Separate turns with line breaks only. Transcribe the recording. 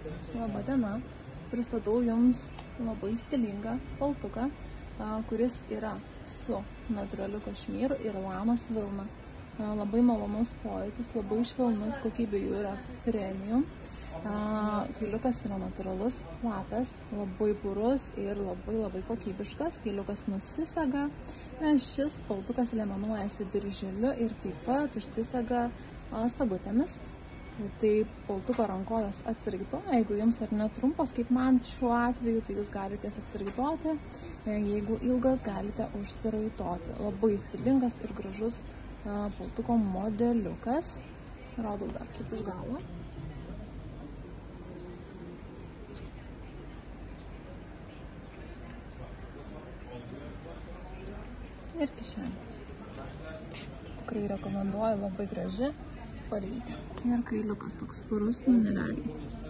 Labą dieną. Pristatau Jums labai stilingą paltuką, kuris yra su natūraliu kašmyru ir lamos vilna. Labai malonus pojūtis, labai švelnus, kokybė jų yra premium. Kailiukas yra natūralus, lapės, labai purus ir labai kokybiškas. Kailiukas nusisega. Šis paltukas liemenuojasi dirželiu ir taip pat užsisega sagutėmis. Tai paltuko rankojos atsirgituoja, jeigu jums ar netrumpos, kaip man šiuo atveju, tai jūs galite atsirgituoti, jeigu ilgas galite užsiraitoti. Labai stilingas ir gražus paltuko modeliukas. Rodau dar kaip iš galo. Ir kišenės. Tikrai rekomenduoju, labai graži spalvytė. Ir kailiukas toks purus, nerealiai.